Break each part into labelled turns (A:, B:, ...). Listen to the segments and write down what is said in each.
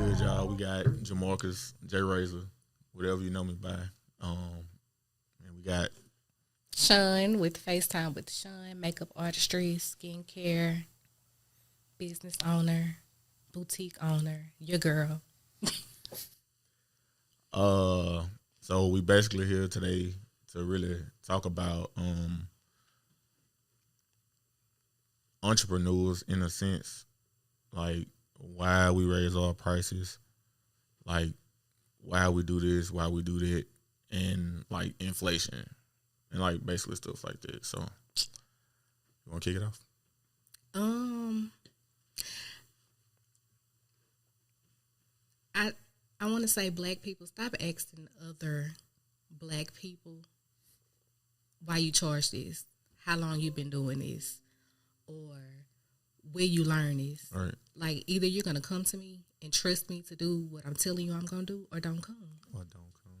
A: good, y'all? We got Jamarcus, JRayzor, whatever you know me by. And we got
B: Shun with Facetime with Shun, makeup artistry, skincare, business owner, boutique owner, your girl.
A: So we basically here today to really talk about entrepreneurs in a sense, like why we raise our prices, like why we do this, why we do that, and like inflation, and like basically stuff like that. So you want to kick it off?
B: I want to say black people, stop asking other black people why you charge this, how long you been doing this, or where you learn this.
A: Right.
B: Like, either you're going to come to me and trust me to do what I'm telling you I'm going to do, or don't come.
A: Or don't come.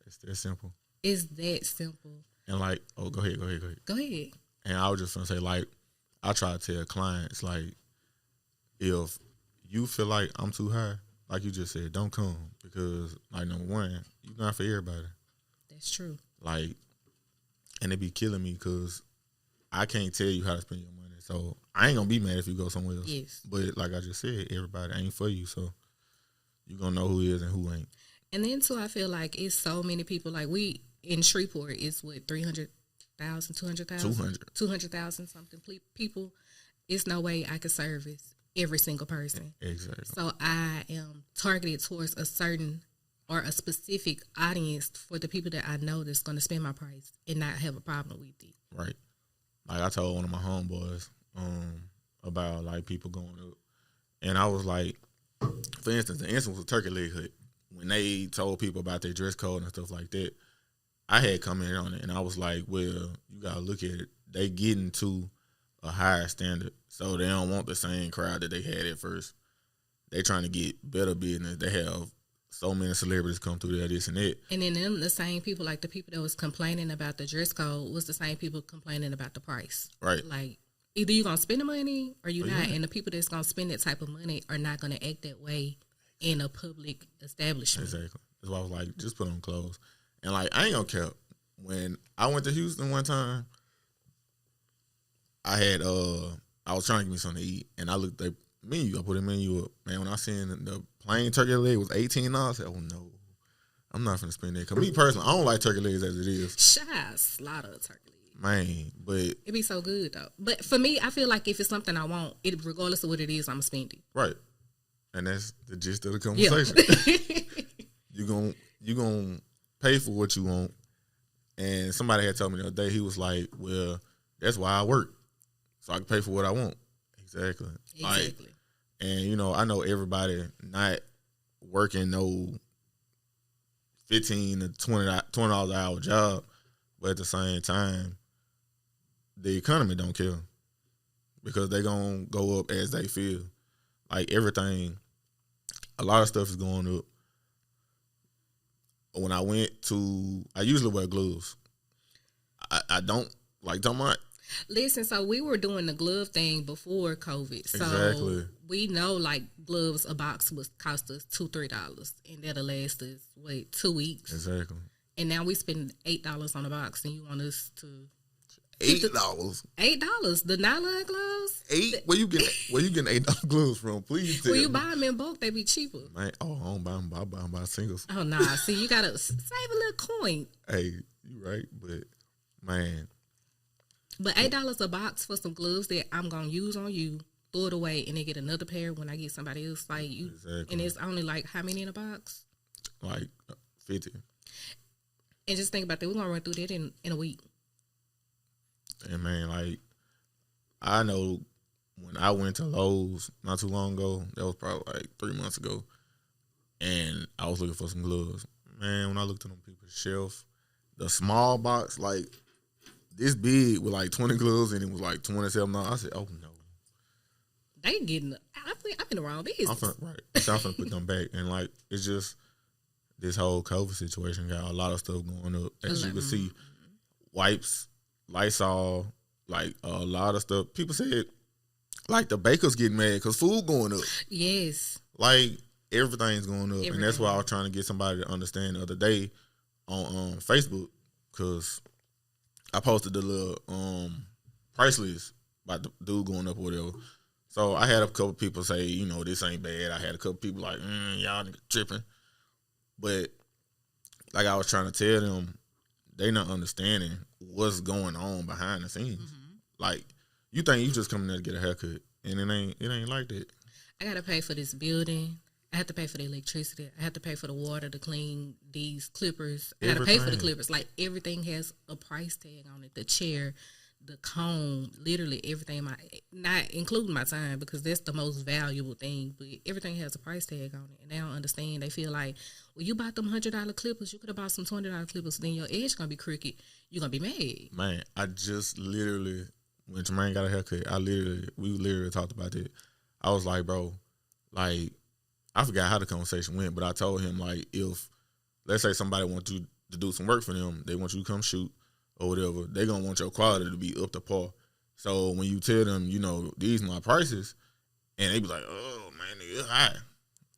A: It's that simple.
B: It's that simple.
A: And like, go ahead.
B: Go ahead.
A: And I was just going to say, like, I try to tell clients, like, if you feel like I'm too high, like you just said, don't come. Because, like, number one, you're not for everybody.
B: That's true.
A: Like, and it be killing me because I can't tell you how to spend your money. So I ain't going to be mad if you go somewhere else.
B: Yes.
A: But like I just said, everybody ain't for you. So you're going to know who is and who ain't.
B: And then, too, I feel like it's so many people. Like, we, in Shreveport, it's what, 300,000, 200,000? 200,000 something people. It's no way I could service every single person.
A: Exactly.
B: So I am targeted towards a certain or a specific audience for the people that I know that's going to spend my price and not have a problem with it.
A: Right. Like I told one of my homeboys about like people going up. And I was like, for instance, the instance was Turkey Leg Hut. When they told people about their dress code and stuff like that, I had commented on it and I was like, well, you got to look at it. They getting to a higher standard. So they don't want the same crowd that they had at first. They trying to get better business. They have so many celebrities come through there, this and that.
B: And then them, the same people, like the people that was complaining about the dress code was the same people complaining about the price.
A: Right.
B: Like, either you're going to spend the money or you're not. Yeah. And the people that's going to spend that type of money are not going to act that way in a public establishment.
A: Exactly. That's why I was like, just put on clothes. And like, I ain't gonna care. When I went to Houston one time, I had I was trying to get me something to eat, and I looked at the menu. I put a menu up. Man, when I seen the plain turkey leg was $18, I said, oh no, I'm not gonna spend that. Cause me personally, I don't like turkey legs as it is.
B: Shy slaughter turkey leg.
A: Man, but
B: it be so good though. But for me, I feel like if it's something I want, it regardless of what it is, I'm gonna spend it.
A: Right. And that's the gist of the conversation. Yeah. you gonna pay for what you want. And somebody had told me the other day, he was like, well, that's why I work. So I can pay for what I want. Exactly. Like, and, you know, I know everybody not working no $15 to $20 an hour job, but at the same time, the economy don't care because they going to go up as they feel. Like everything, a lot of stuff is going up. When I usually wear gloves. I don't like talking about.
B: Listen, so we were doing the glove thing before COVID. So
A: exactly.
B: We know like gloves, a box would cost us $2-3 and that'll last us 2 weeks.
A: Exactly.
B: And now we spend $8 on a box and you want us to
A: $8?
B: $8. The nylon gloves?
A: Where you getting $8 gloves from? Please tell me.
B: When you buy them in bulk, they be cheaper.
A: Man, I don't buy them. I buy them by singles.
B: Oh nah. See, you gotta save a little coin.
A: Hey, you right, but man.
B: But $8 a box for some gloves that I'm gonna use on you, throw it away, and then get another pair when I get somebody else like you.
A: Exactly.
B: And it's only like how many in a box?
A: Like 50.
B: And just think about that. We're gonna run through that in a week.
A: And man, like I know when I went to Lowe's not too long ago, that was probably like 3 months ago, and I was looking for some gloves. Man, when I looked at them people's shelf, the small box, like this big with like 20 gloves, and it was like $27. I said, oh no.
B: They getting, I'm in the wrong business.
A: Right. So I'm finna put them back. And like, it's just this whole COVID situation got a lot of stuff going up. As you can see, wipes, Lysol, like a lot of stuff. People said, like the bakers getting mad because food going up.
B: Yes.
A: Like, everything's going up, and that's why I was trying to get somebody to understand the other day on Facebook, because I posted the little price list about the dude going up or whatever. So I had a couple people say, you know, this ain't bad. I had a couple people like, y'all tripping. But like I was trying to tell them, they not understanding what's going on behind the scenes. Mm-hmm. Like, you think you just coming there to get a haircut, and it ain't like that.
B: I gotta pay for this building. I have to pay for the electricity. I have to pay for the water to clean these clippers. I gotta pay for the clippers. Like, everything has a price tag on it. The chair, the comb, literally everything. Not including my time, because that's the most valuable thing. But everything has a price tag on it, and they don't understand. They feel like, well, you bought them $100 clippers. You could have bought some $20 clippers. Then your edge gonna be crooked. You're gonna be mad.
A: Man, I just literally, when Jermaine got a haircut, we literally talked about that. I was like, bro, like, I forgot how the conversation went, but I told him, like, if, let's say somebody wants you to do some work for them, they want you to come shoot or whatever, they going to want your quality to be up to par. So when you tell them, you know, these my prices, and they be like, oh, man, it's high.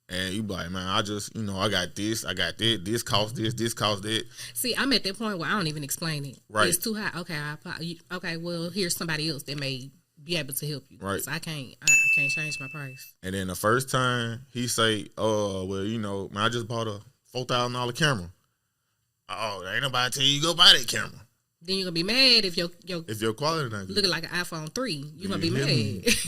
A: And you be like, man, I just, you know, I got that, this costs this costs that. See,
B: I'm at that point where I don't even explain it.
A: Right.
B: It's too high. Okay, well, here's somebody else that may be able to help you.
A: Right.
B: So I can't change my price.
A: And then the first time he say, oh, well, you know, man, I just bought a $4,000 camera. Oh, there ain't nobody tell you go buy that camera.
B: Then you're gonna be mad if your
A: quality not good.
B: Looking like an iPhone 3. You're gonna be mad.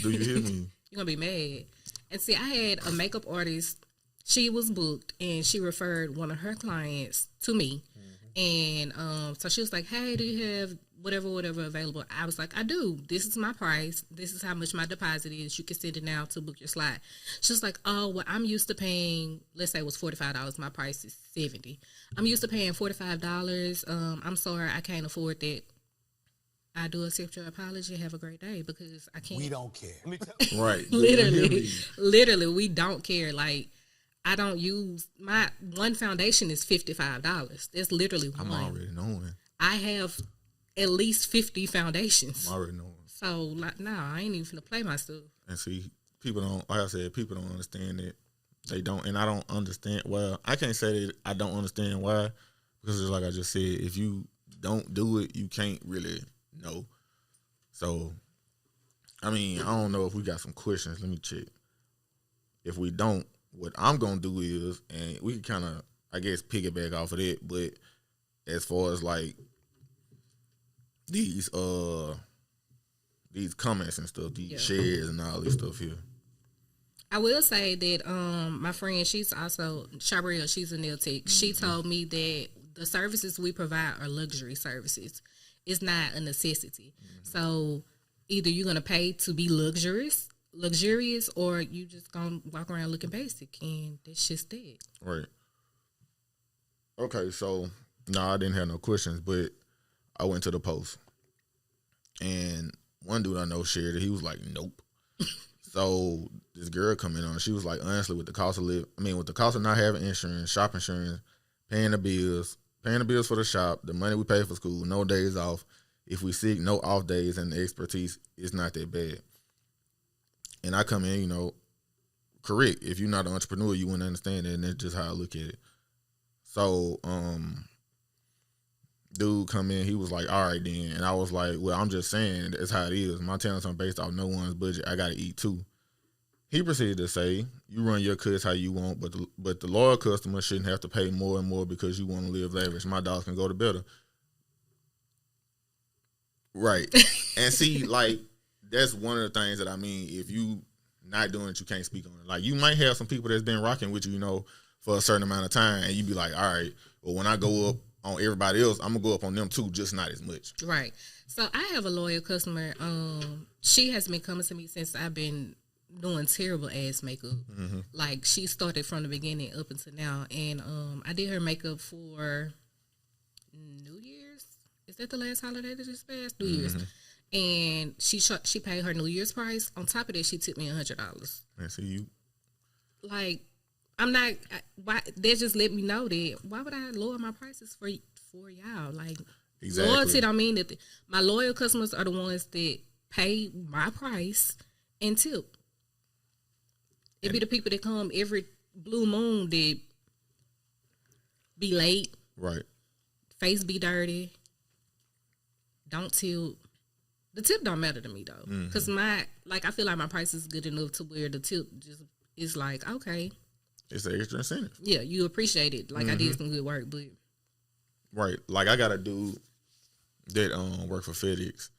A: Do you hear me?
B: You're gonna be mad. And see, I had a makeup artist. She was booked, and she referred one of her clients to me. Mm-hmm. And so she was like, hey, do you have whatever available? I was like, I do. This is my price. This is how much my deposit is. You can send it now to book your slot. She was like, oh, well, I'm used to paying, let's say it was $45. My price is $70. I'm used to paying $45. I'm sorry, I can't afford that. I do accept your apology. Have a great day, because I can't.
C: We don't care.
A: Right.
B: Literally, we don't care. Like, I don't use, my one foundation is $55. That's literally one.
A: I'm already knowing.
B: I have at least 50 foundations.
A: I'm already knowing.
B: So, like, no, I ain't even finna play my stuff.
A: And see, people don't, like I said, people don't understand it. They don't, and I don't understand. Well, I can't say that I don't understand why, because it's like I just said, if you don't do it, you can't really know. So, I mean, I don't know if we got some questions. Let me check. If we don't, what I'm going to do is, and we can kind of, I guess, piggyback off of that, but as far as, like, these comments and stuff, these shares and all this stuff here.
B: I will say that my friend, she's also, JRayzor, she's a nail tech. She told me that the services we provide are luxury services. It's not a necessity. Mm-hmm. So either you're going to pay to be luxurious, or you just going to walk around looking basic, and that's just it.
A: Right. Okay, so, no, I didn't have no questions, but I went to the post, and one dude I know shared it. He was like, nope. So this girl come in on, she was like, honestly, with the cost of not having insurance, shop insurance, paying the bills for the shop, the money we pay for school, no days off. If we seek no off days and the expertise, it's not that bad. And I come in, you know, correct. If you're not an entrepreneur, you wouldn't understand it, and that's just how I look at it. So, dude come in, he was like, all right then. And I was like, well, I'm just saying, that's how it is. My talents aren't based off no one's budget. I got to eat too. He proceeded to say, you run your cuts how you want, but the loyal customer shouldn't have to pay more and more because you want to live lavish. My dogs can go to better. Right. And see, like, that's one of the things that I mean, if you not doing it, you can't speak on it. Like, you might have some people that's been rocking with you, you know, for a certain amount of time, and you be like, all right, well, when I go up on everybody else, I'm going to go up on them too, just not as much.
B: Right. So I have a loyal customer. She has been coming to me since I've been doing terrible ass makeup. Mm-hmm. Like, she started from the beginning up until now, and I did her makeup for New Year's. Is that the last holiday that just passed? New Year's. And she paid her New Year's price. On top of that, she tipped me $100.
A: And see you.
B: Like, I'm not. Why? That just let me know that why would I lower my prices for y'all? Like, exactly. Loyalty don't mean that. My loyal customers are the ones that pay my price and tip. It be the people that come every Blue Moon did be late.
A: Right.
B: Face be dirty. Don't tilt. The tip don't matter to me though, because I feel like my price is good enough to where the tip just is like, okay,
A: it's an extra incentive.
B: Yeah, you appreciate it. Like I did some good work, but
A: right, like I got a dude that work for FedEx,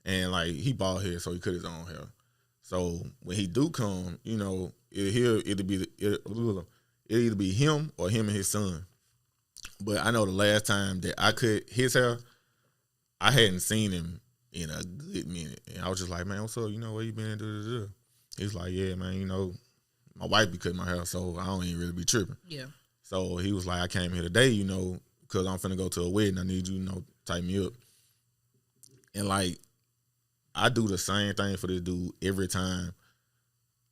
A: and like he bald head, so he cut his own hair. So when he do come, you know, it'll either be him or him and his son. But I know the last time that I cut his hair, I hadn't seen him in a good minute. And I was just like, man, what's up? You know, where you been? He's like, yeah, man, you know, my wife be cutting my hair, so I don't even really be tripping.
B: Yeah.
A: So he was like, I came here today, you know, because I'm finna go to a wedding. I need you, you know, tighten me up. And like, I do the same thing for this dude every time.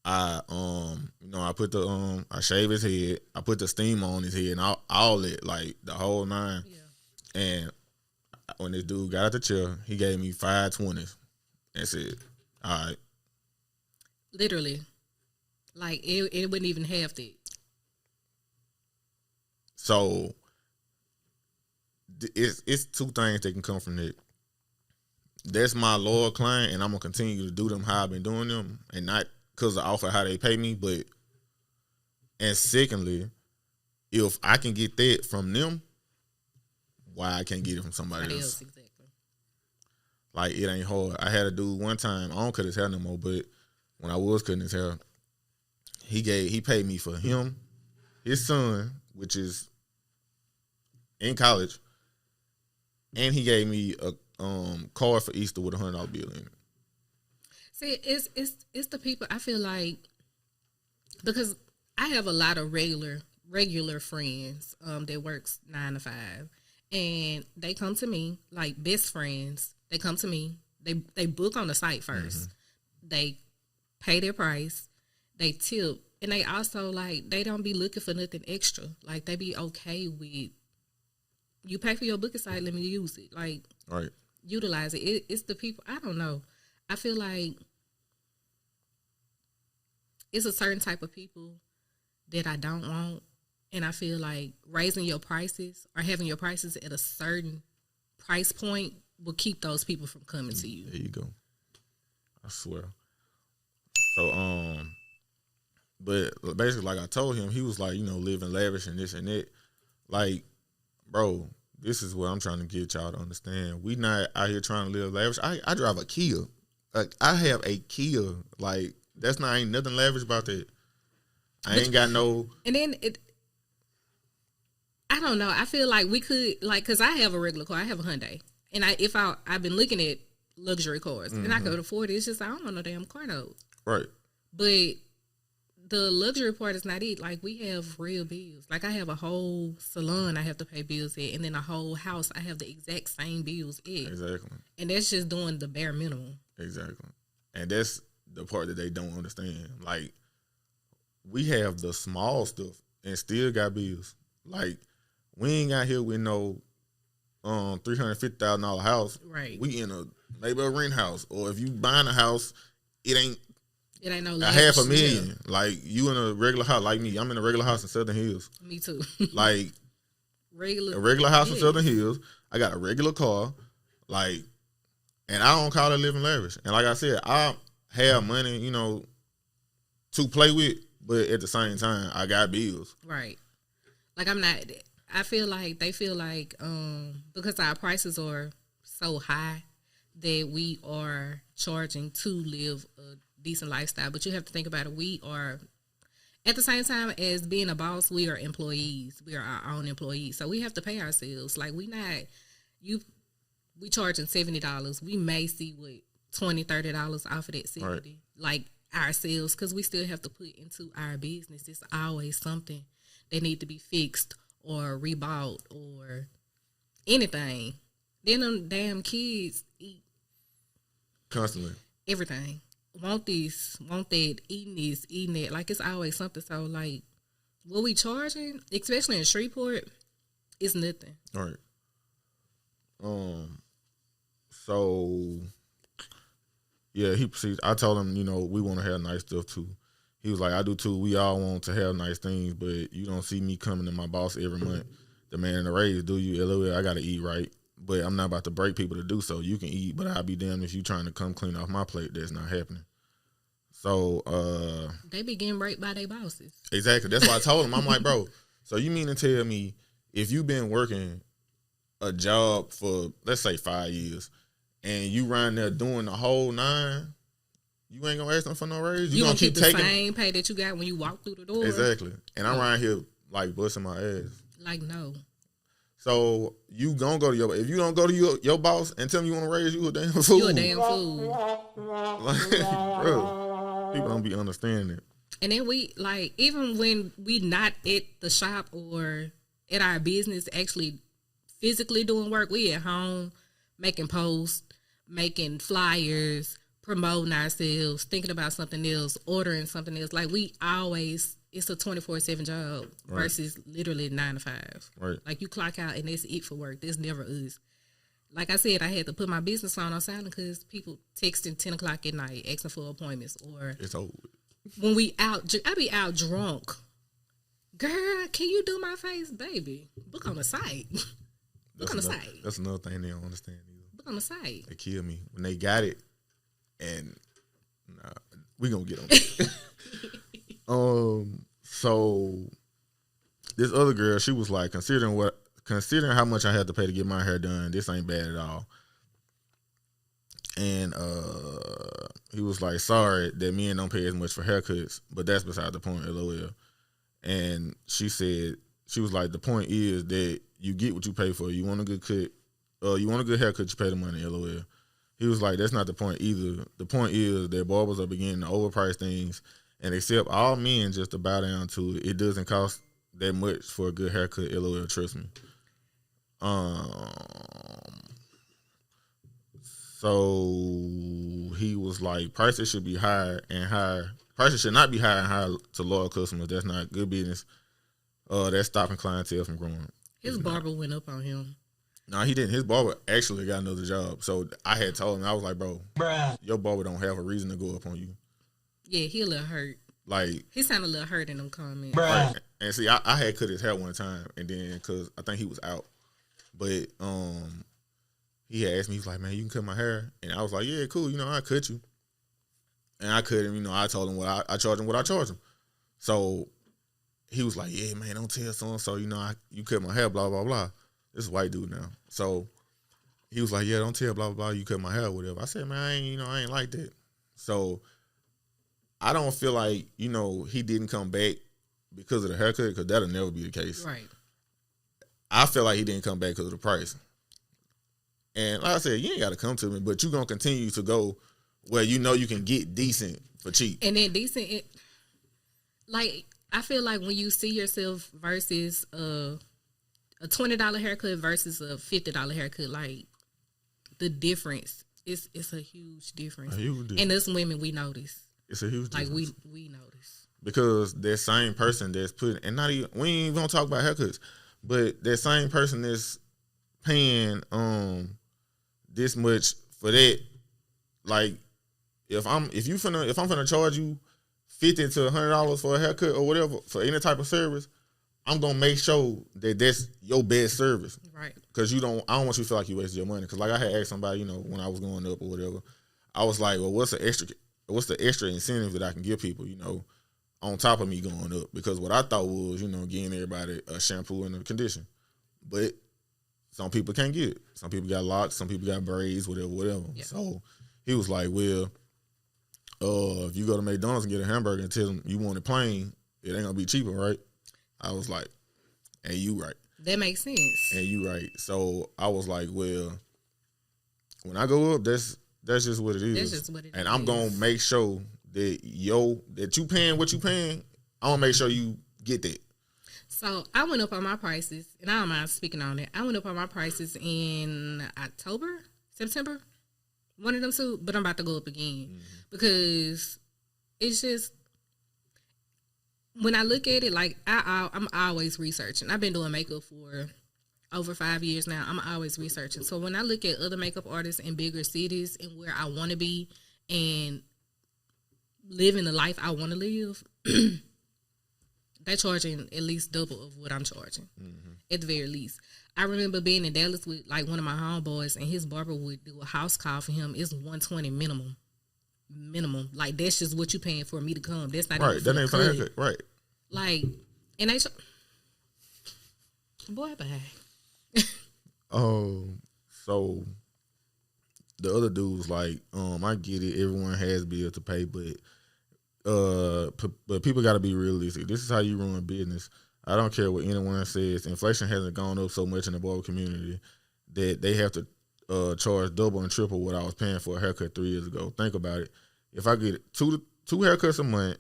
A: I you know, I put the I shave his head, I put the steam on his head, and all it, like the whole nine. Yeah. And when this dude got out the chair, he gave me 520s and said, all right.
B: Literally. Like, it wouldn't even half that.
A: So, it's two things that can come from that. That's my loyal client, and I'm going to continue to do them how I've been doing them, and not because of how they pay me, but, and secondly, if I can get that from them, why I can't get it from somebody else?
B: Exactly.
A: Like, it ain't hard. I had a dude one time, I don't cut his hair no more, but when I was cutting his hair, he paid me for him, his son, which is in college, and he gave me a card for Easter with $100 bill in it.
B: See, it's the people, I feel like, because I have a lot of regular friends that works 9 to 5. And they come to me, like best friends. They come to me. They book on the site first. Mm-hmm. They pay their price. They tip. And they also, like, they don't be looking for nothing extra. Like, they be okay with, you pay for your booking site, let me use it. Like,
A: right.
B: Utilize it. It's the people, I don't know. I feel like it's a certain type of people that I don't want. And I feel like raising your prices or having your prices at a certain price point will keep those people from coming to you.
A: There you go. I swear. So, but basically, like I told him, he was like, you know, living lavish and this and that. Like, bro, this is what I'm trying to get y'all to understand. We not out here trying to live lavish. I drive a Kia. Like, I have a Kia. Like, ain't nothing lavish about that. I ain't got no.
B: And then I don't know. I feel like we could, like, because I have a regular car. I have a Hyundai. And I've been looking at luxury cars. Mm-hmm. And I could afford it. It's just I don't want no damn car note.
A: Right.
B: But the luxury part is not it. Like, we have real bills. Like, I have a whole salon I have to pay bills at. And then a whole house I have the exact same bills at.
A: Exactly.
B: And that's just doing the bare minimum.
A: Exactly. And that's the part that they don't understand. Like, we have the small stuff and still got bills. Like, we ain't got here with no $350,000 house.
B: Right.
A: We in maybe a rent house, or if you buying a house, it ain't
B: no
A: a $500,000. Yeah. Like, you in a regular house, like me. I'm in a regular house in Southern Hills.
B: Me too.
A: Like, a regular house in Southern Hills. I got a regular car, like, and I don't call it living lavish. And like I said, I have money, you know, to play with, but at the same time, I got bills.
B: Right. Like, I'm not. I feel like they feel like because our prices are so high that we are charging to live a decent lifestyle. But you have to think about it. We are, at the same time as being a boss, we are employees. We are our own employees. So we have to pay ourselves. Like, we charging $70. We may see what $20, $30 off of that $70. Right. Like, ourselves, because we still have to put into our business. It's always something that need to be fixed or rebought or anything. Then them damn kids eat
A: constantly
B: everything. Want this, want that, eating this, eating that. Like, it's always something. So, like, what we charging, especially in Shreveport, is nothing.
A: All right. So, yeah, he proceeds. I told him, you know, we want to have nice stuff too. He was like, I do too. We all want to have nice things, but you don't see me coming to my boss every month demanding a raise, do you? LOL, I got to eat right. But I'm not about to break people to do so. You can eat, but I'll be damned if you trying to come clean off my plate. That's not happening. So
B: they be getting raped by their bosses.
A: Exactly. That's why I told him. I'm like, bro, so you mean to tell me if you've been working a job for, let's say, 5 years, and you around there doing the whole 9, you ain't gonna ask them for no raise?
B: You gonna keep the same pay that you got when you walk through the door?
A: Exactly. And I'm around here like busting my ass.
B: Like, no.
A: So you gonna go to if you don't go to your boss and tell him you want to raise, you a damn fool.
B: You a damn fool.
A: Like, bro, people don't be understanding it.
B: And then we, like, even when we not at the shop or at our business actually physically doing work, we at home making posts, making flyers, promoting ourselves, thinking about something else, ordering something else. Like, we always, it's a 24/7 job versus literally 9 to 5.
A: Right.
B: Like, you clock out and that's it for work. There's never us. Like I said, I had to put my business phone on silent because people texting 10 o'clock at night asking for appointments, or
A: it's over.
B: When we out, I be out drunk. Girl, can you do my face, baby? Book on the site. Book on the site.
A: That's another thing they don't understand either.
B: Book on the site.
A: They kill me when they got it, and we gonna get them. So this other girl, she was like, considering how much I had to pay to get my hair done, this ain't bad at all. And he was like, sorry that men don't pay as much for haircuts, but that's beside the point, LOL. And she said, she was like, the point is that you get what you pay for. You want a good cut, you want a good haircut, you pay the money, LOL. He was like, that's not the point either. The point is that barbers are beginning to overprice things and accept all men just to bow down to it. It doesn't cost that much for a good haircut, LOL, trust me. So he was like, prices should be higher and higher. Prices should not be higher and higher to loyal customers. That's not good business. That's stopping clientele from growing.
B: His barber went up on him.
A: No, he didn't. His barber actually got another job. So I had told him, I was like, bro, your barber don't have a reason to go up on you. Yeah,
B: he a little hurt.
A: Like,
B: he sounded a little hurt in them comments.
A: Like, and see, I had cut his hair one time, and then because I think he was out, but he had asked me, he was like, man, you can cut my hair, and I was like, yeah, cool, I cut you, and I cut him. I told him I charged him what I charged him. So he was like, yeah, man, don't tell so and so, you cut my hair, blah blah blah. This is a white dude now, so he was like, yeah, don't tell blah blah blah, you cut my hair, or whatever. I said, man, I ain't like that. So I don't feel like, he didn't come back because of the haircut, because that'll never be the case.
B: Right.
A: I feel like he didn't come back because of the price. And like I said, you ain't got to come to me, but you're going to continue to go where you can get decent for cheap.
B: And then decent, I feel like when you see yourself versus a $20 haircut versus a $50 haircut, like, the difference, it's a huge difference. A huge difference. And us women, we notice.
A: It's a huge difference.
B: Like, we notice.
A: Because that same person that's putting, and not even, we ain't even gonna talk about haircuts, but that same person that's paying this much for that, like, if I'm finna charge you $50 to $100 for a haircut or whatever, for any type of service, I'm gonna make sure that that's your best service.
B: Right. Because
A: I don't want you to feel like you wasted your money. Because like I had asked somebody, when I was going up or whatever, I was like, well, what's the extra incentive that I can give people, on top of me going up? Because what I thought was, getting everybody a shampoo and a condition. But some people can't get it. Some people got locks, some people got braids, whatever. Yeah. So he was like, well, if you go to McDonald's and get a hamburger and tell them you want it plain, it ain't gonna be cheaper, right? I was like, and you right.
B: That makes sense.
A: And you right. So I was like, well, when I go up, that's just what it is.
B: That's just what it is.
A: And I'm gonna make sure that you paying what you paying, I'm gonna make sure you get that.
B: So I went up on my prices, and I don't mind speaking on it. I went up on my prices in September, one of them two, but I'm about to go up again because it's just, when I look at it, like, I'm always researching. I've been doing makeup for over 5 years now. I'm always researching. So when I look at other makeup artists in bigger cities and where I want to be and living the life I want to live, they're charging at least double of what I'm charging, at the very least. I remember being in Dallas with like one of my homeboys, and his barber would do a house call for him. It's $120 minimum. Like that's just what you paying for me to come. That's not
A: right. That ain't for haircut, right?
B: Like, and they, boy, bye.
A: So the other dudes like, I get it. Everyone has bills to pay, but people got to be realistic. This is how you run a business. I don't care what anyone says. Inflation hasn't gone up so much in the barber community that they have to charge double and triple what I was paying for a haircut 3 years ago. Think about it. If I get two haircuts a month,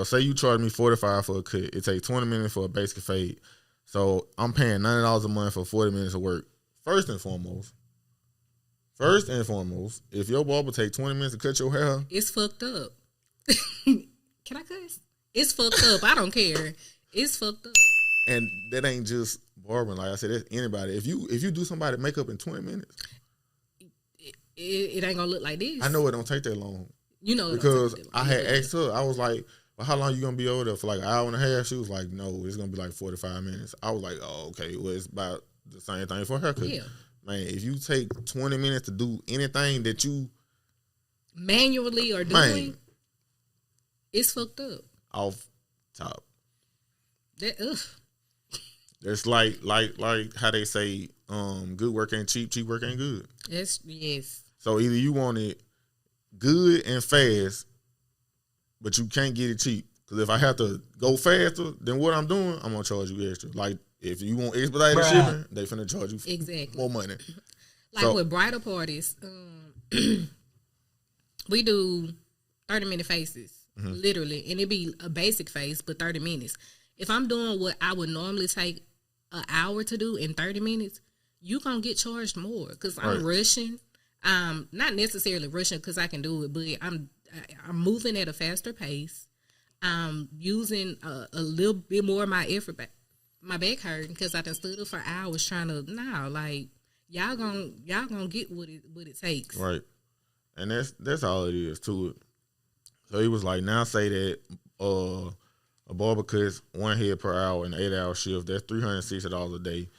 A: say you charge me $45 for a cut, it takes 20 minutes for a basic fade. So I'm paying $90 a month for 40 minutes of work. First and foremost, if your barber take 20 minutes to cut your hair,
B: it's fucked up. Can I cuss? It's fucked up. I don't care. It's fucked up.
A: And that ain't just barbering. Like I said, that's anybody. If you do somebody's makeup in 20 minutes,
B: it ain't gonna look like this.
A: I know it don't take that long.
B: You know,
A: because I had asked her. I was like, "Well, how long you gonna be over there for? Like an hour and a half?" She was like, "No, it's gonna be like 45 minutes." I was like, "Oh, okay. Well, it's about the same thing for a haircut."
B: Yeah,
A: man. If you take 20 minutes to do anything that you
B: manually or doing, it's fucked up.
A: Off top.
B: That
A: It's like how they say, good work ain't cheap, cheap work ain't good.
B: Yes.
A: So either you want it good and fast, but you can't get it cheap. Because if I have to go faster than what I'm doing, I'm gonna charge you extra. Like if you want expedited shipping, they finna charge you more money.
B: Like with bridal parties, we do 30-minute faces. Literally, and it be a basic face, but 30 minutes. If I'm doing what I would normally take an hour to do in 30 minutes, you gonna get charged more because I'm rushing. Not necessarily rushing because I can do it, but I'm moving at a faster pace. I'm using a little bit more of my effort. My back hurting because I done stood up for hours trying to. Like y'all gonna get what it takes.
A: Right, and that's all it is to it. So he was like, now say that a barber cuts one head per hour in an 8-hour shift. That's $360 a day.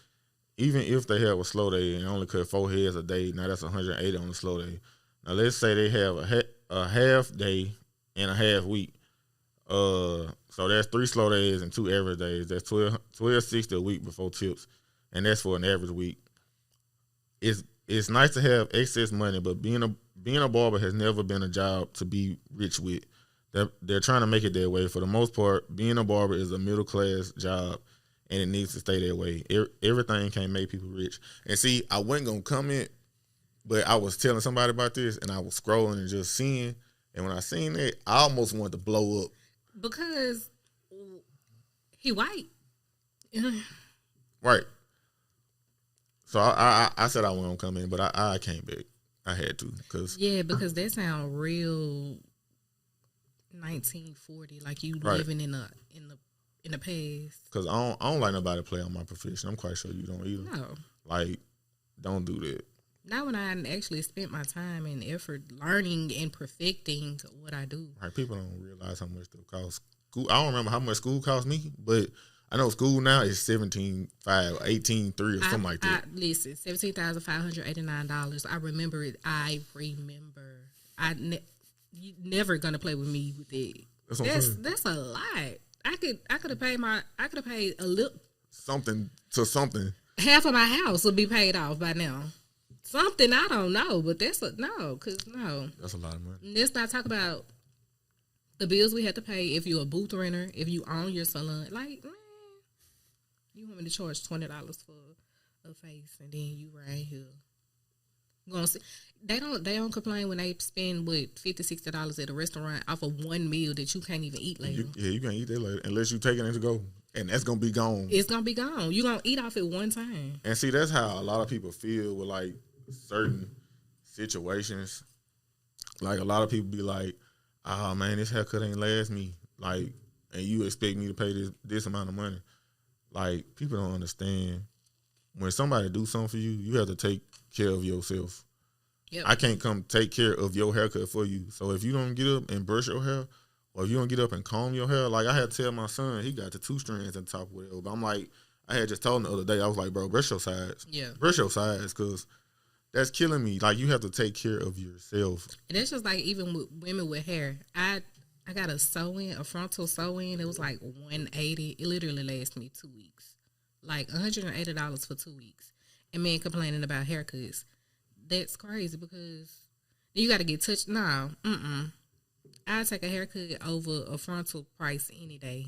A: Even if they have a slow day and only cut 4 heads a day, now that's $180 on the slow day. Now let's say they have a half day and a half week. So that's 3 slow days and 2 average days. That's $12.60 a week before tips, and that's for an average week. It's nice to have excess money, but being a barber has never been a job to be rich with. They're trying to make it that way. For the most part, being a barber is a middle class job, and it needs to stay that way. Everything can't make people rich. And see, I wasn't gonna comment, but I was telling somebody about this, and I was scrolling and just seeing. And when I seen it, I almost wanted to blow up
B: because he white,
A: right? So I said I wasn't gonna come in, but I came back. I had to because
B: that sound real 1940, like you living in the past.
A: Because I don't like nobody to play on my profession. I'm quite sure you don't either.
B: No, like
A: don't do that.
B: Not when I actually spent my time and effort learning and perfecting what I do.
A: Right, people don't realize how much stuff costs. School, I don't remember how much school cost me, but I know school now is $17,500, $18,300 or something like that.
B: Listen, $17,589. I remember it. You never gonna play with me with it. That's a lot. I could have paid a little
A: something to something.
B: Half of my house would be paid off by now. Something I don't know, but that's a no.
A: That's a lot of money.
B: Let's not talk about the bills we have to pay if you're a booth renter, if you own your salon. Like, man, you want me to charge $20 for a face, and then you right here. Gonna see, they don't complain when they spend $50, $60 at a restaurant off of one meal that you can't even eat later.
A: You can't eat that later unless you take it in to go, and that's gonna be gone.
B: It's gonna be gone. You gonna eat off it one time.
A: And see, that's how a lot of people feel with like certain situations. Like a lot of people be like, "Oh man, this haircut ain't last me." Like, and you expect me to pay this amount of money. Like, people don't understand. When somebody do something for you, you have to take care of yourself.
B: Yep.
A: I can't come take care of your haircut for you. So if you don't get up and brush your hair, or if you don't get up and comb your hair, like I had to tell my son, he got the 2 strands on top of it. But I'm like, I had just told him the other day, I was like, bro, brush your sides.
B: Yeah.
A: Brush your sides, because that's killing me. Like, you have to take care of yourself.
B: And that's just like even with women with hair. I got a frontal sew-in. It was like $180. It literally lasted me 2 weeks. Like $180 for 2 weeks. And men complaining about haircuts. That's crazy because you got to get touched. No, I take a haircut over a frontal price any day.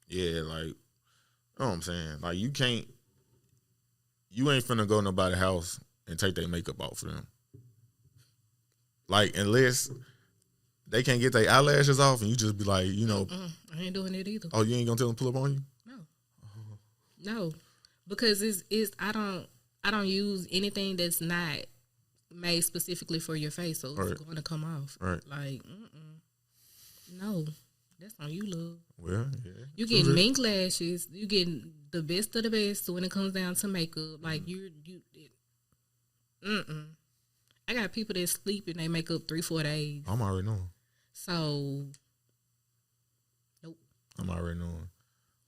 A: Yeah, like, you know what I'm saying? Like, you ain't finna go to nobody's house and take their makeup off for them. Like, unless they can't get their eyelashes off and you just be like, you know.
B: I ain't doing it either.
A: Oh, you ain't gonna tell them to pull up on you?
B: No. Because I don't use anything that's not made specifically for your face, so it's going to come off.
A: Right.
B: Like, no, that's on you, love.
A: Well, yeah.
B: You getting mink lashes. You getting the best of the best when it comes down to makeup. Like I got people that sleep in their makeup 3-4 days.
A: I'm already knowing.
B: So, nope.
A: I'm already knowing.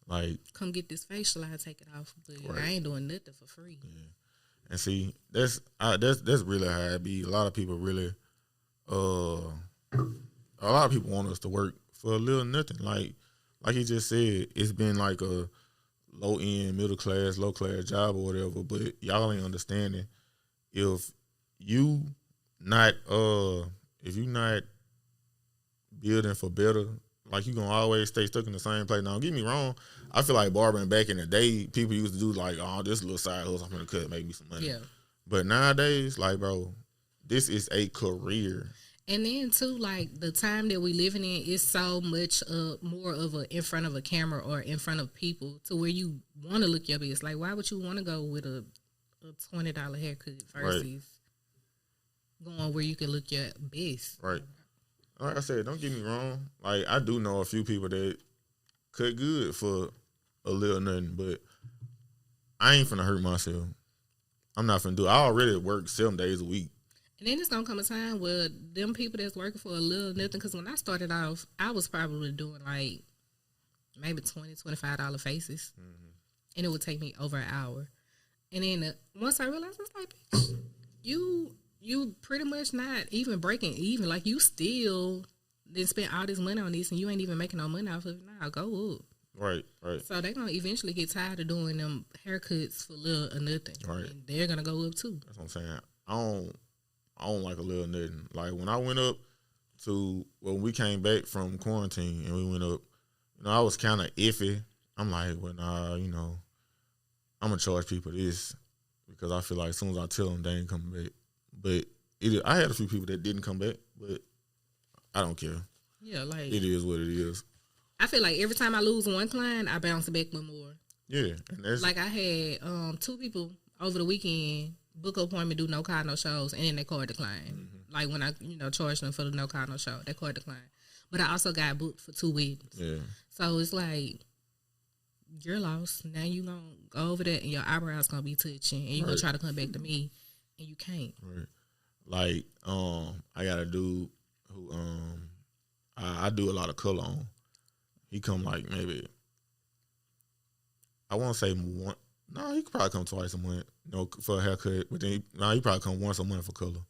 A: Like,
B: come get this facial, I take it off, but I ain't doing nothing for free.
A: Yeah. And see, that's really how it be. A lot of people really, a lot of people want us to work for a little nothing. Like he just said, it's been like a low end, middle class, low class job or whatever. But y'all ain't understanding if you not building for better. Like, you gonna always stay stuck in the same place. Now, don't get me wrong. I feel like barbering back in the day, people used to do like, oh, this little side hustle, I'm gonna cut, make me some money.
B: Yeah.
A: But nowadays, like, bro, this is a career.
B: And then too, like, the time that we living in is so much more of a in front of a camera or in front of people to where you want to look your best. Like, why would you want to go with a $20 haircut versus going where you can look your best?
A: Right. Like I said, don't get me wrong. Like, I do know a few people that cut good for a little nothing, but I ain't finna hurt myself. I'm not finna do it. I already work 7 days a week.
B: And then it's gonna come a time where them people that's working for a little nothing, because when I started off, I was probably doing like maybe $20, $25 faces. Mm-hmm. And it would take me over an hour. And then once I realized, I was like, bitch, you pretty much not even breaking even. Like, you still didn't spend all this money on this and you ain't even making no money off of it. Now go up.
A: Right.
B: So they're gonna eventually get tired of doing them haircuts for little or nothing.
A: Right.
B: And they're gonna go up too.
A: That's what I'm saying. I don't like a little nothing. Like, when I went up to, when we came back from quarantine and we went up, I was kind of iffy. I'm like, well, nah, I'm gonna charge people this because I feel like as soon as I tell them, they ain't coming back. But I had a few people that didn't come back, but I don't care.
B: Yeah, like, it
A: is what it is.
B: I feel like every time I lose one client, I bounce back with more.
A: Yeah, and that's
B: like, I had 2 people over the weekend book an appointment, do no call, no shows, and then they card decline. Mm-hmm. Like, when I charged them for the no call, no show, they card decline. But I also got booked for 2 weddings. Yeah. So it's like, you're lost. Now you gonna go over there and your eyebrows gonna be touching, and you gonna try to come back to me. And you can't.
A: Right. Like, I got a dude who I do a lot of color on. He come like maybe, I won't say one. No, he could probably come twice a month, for a haircut. But then he probably come once a month for color.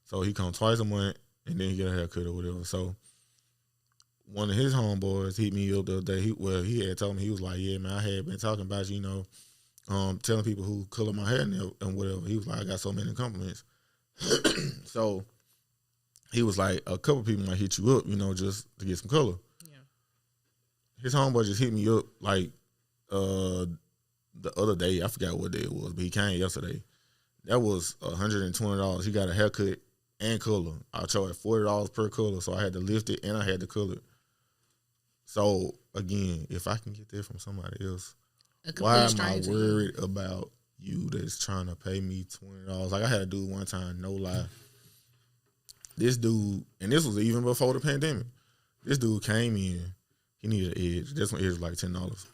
A: So he come twice a month and then he get a haircut or whatever. So one of his homeboys hit me up the other day. He had told me, he was like, yeah, man, I had been talking about you, telling people who color my hair and whatever. He was like, I got so many compliments. So he was like, a couple people might hit you up, just to get some color. Yeah. His homeboy just hit me up like the other day. I forgot what day it was, but he came yesterday. That was $120. He got a haircut and color. I charged $40 per color, so I had to lift it and I had to color it. So again, if I can get that from somebody else, why am I worried about you that's trying to pay me $20? Like, I had a dude one time, no lie. This dude, and this was even before the pandemic, this dude came in, he needed an edge. This one edge was like $10.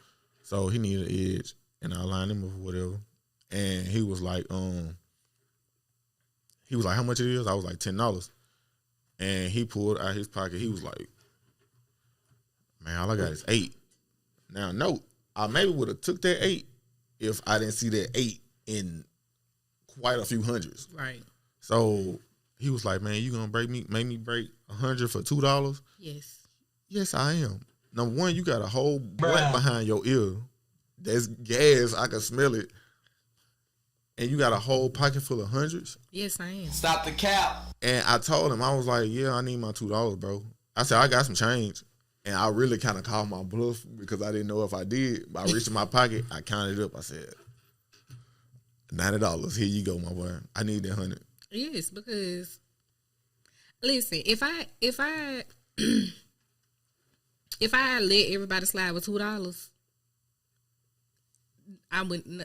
A: So he needed an edge, and I lined him up or whatever. And he was like, how much it is? I was like, $10. And he pulled out his pocket. He was like, man, all I got is 8. Now, no, I maybe would have took that 8 if I didn't see that 8 in quite a few hundreds.
B: Right.
A: So he was like, man, you gonna make me break 100 for $2?
B: Yes.
A: Yes, I am. Number one, you got a whole blunt behind your ear. There's gas. I can smell it. And you got a whole pocket full of hundreds?
B: Yes, I am.
C: Stop the cap.
A: And I told him, I was like, yeah, I need my $2, bro. I said, I got some change. And I really kind of called my bluff because I didn't know if I did. But I reached in my pocket. I counted it up. I said, $90. Here you go, my boy. I need that 100.
B: Yes, because listen, if I if I let everybody slide with $2, I wouldn't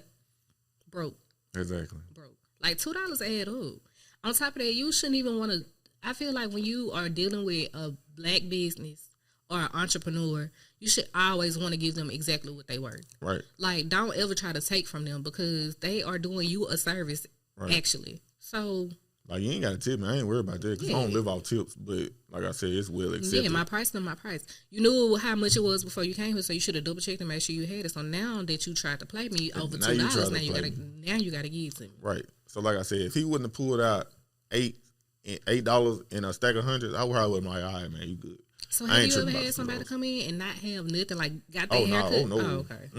B: broke.
A: Exactly.
B: Broke. Like $2 add up. On top of that, you shouldn't even want to. I feel like when you are dealing with a black business or an entrepreneur, you should always want to give them exactly what they worth.
A: Right.
B: Like, don't ever try to take from them because they are doing you a service, actually. So,
A: like, you ain't got to tip me. I ain't worried about that because I don't live off tips. But like I said, it's well accepted.
B: Yeah, my price is my price. You knew how much it was before you came here, so you should have double checked and made sure you had it. So now that you tried to play me over $2, now you gotta give it to me.
A: Right. So like I said, if he wouldn't have pulled out $8 in a stack of hundreds, I would have been like, all right, man, you good.
B: So have you ever had somebody come in and not have nothing, like got their haircut?
A: Oh, no.
B: Oh, okay.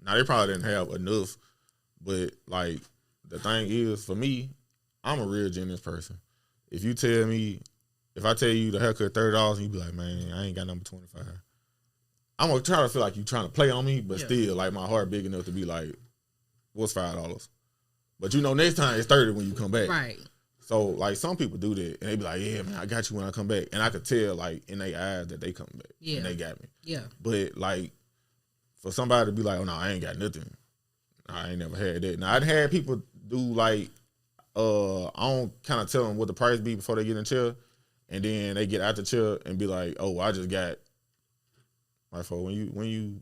A: Now, they probably didn't have enough, but, like, the thing is, for me, I'm a real generous person. If I tell you the haircut $30 and you be like, man, I ain't got number 25, I'm going to try to feel like you trying to play on me, but still, like, my heart big enough to be like, what's $5? But, next time it's 30 when you come back.
B: Right.
A: So, like, some people do that, and they be like, yeah, man, I got you when I come back. And I could tell, like, in their eyes that they come back. Yeah. And they got me.
B: Yeah.
A: But, like, for somebody to be like, oh, no, I ain't got nothing. I ain't never had that. Now, I'd had people do, like, I don't kind of tell them what the price be before they get in the chair. And then they get out the chair and be like, oh, I just got, like, for when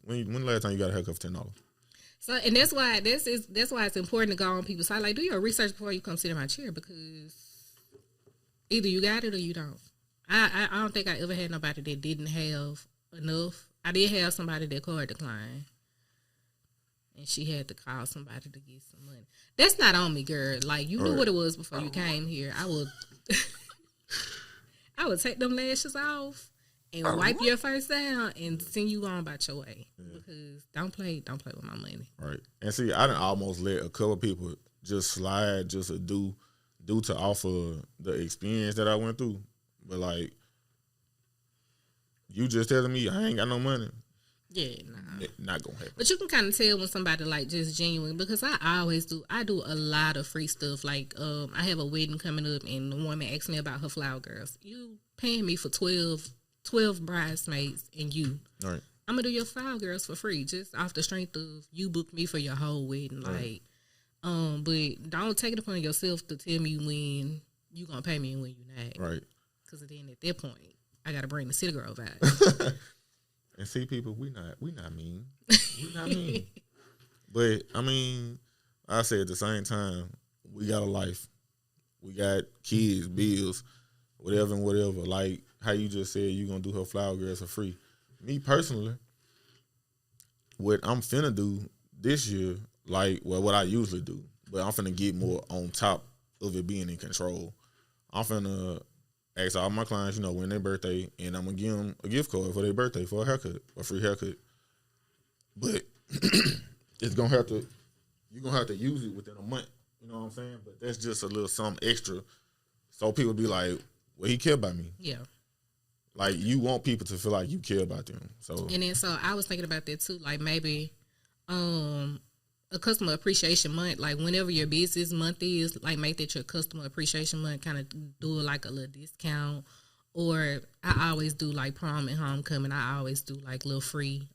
A: the last time you got a haircut for $10?
B: So, and that's why it's important to go on people's side. Like, do your research before you come sit in my chair because either you got it or you don't. I don't think I ever had nobody that didn't have enough. I did have somebody that card declined, and she had to call somebody to get some money. That's not on me, girl. Like, you knew what it was before you came here. I would take them lashes off and wipe your face down and send you on about your way. Yeah. Because don't play with my money.
A: Right. And see, I done almost let a couple people just slide just to due to offer the experience that I went through. But, like, you just telling me I ain't got no money.
B: Yeah, nah.
A: It not gonna happen.
B: But you can kind of tell when somebody, like, just genuine, because I always do. I do a lot of free stuff. Like, I have a wedding coming up, and the woman asked me about her flower girls. You paying me for 12 bridesmaids and you.
A: All right.
B: I'm going to do your flower girls for free, just off the strength of you booked me for your whole wedding. Like, but don't take it upon yourself to tell me when you going to pay me and when you not.
A: Right.
B: Because then at that point, I got to bring the city girl vibe.
A: And see, people, we not mean. We not mean. But, I mean, I say at the same time, we got a life. We got kids, bills, whatever and whatever. Like how you just said you going to do her flower girls for free. Me personally, what I'm finna do this year, like, well, what I usually do, but I'm finna get more on top of it being in control. I'm finna ask all my clients, when their birthday, and I'm gonna give them a gift card for their birthday for a haircut, a free haircut. But you're gonna have to use it within a month. You know what I'm saying? But that's just a little something extra, so people be like, "Well, he care about me."
B: Yeah.
A: Like, you want people to feel like you care about them. So
B: I was thinking about that too. Like, maybe a customer appreciation month. Like, whenever your business month is, like, make that your customer appreciation month. Kind of do like a little discount. Or I always do like prom and homecoming. I always do like little free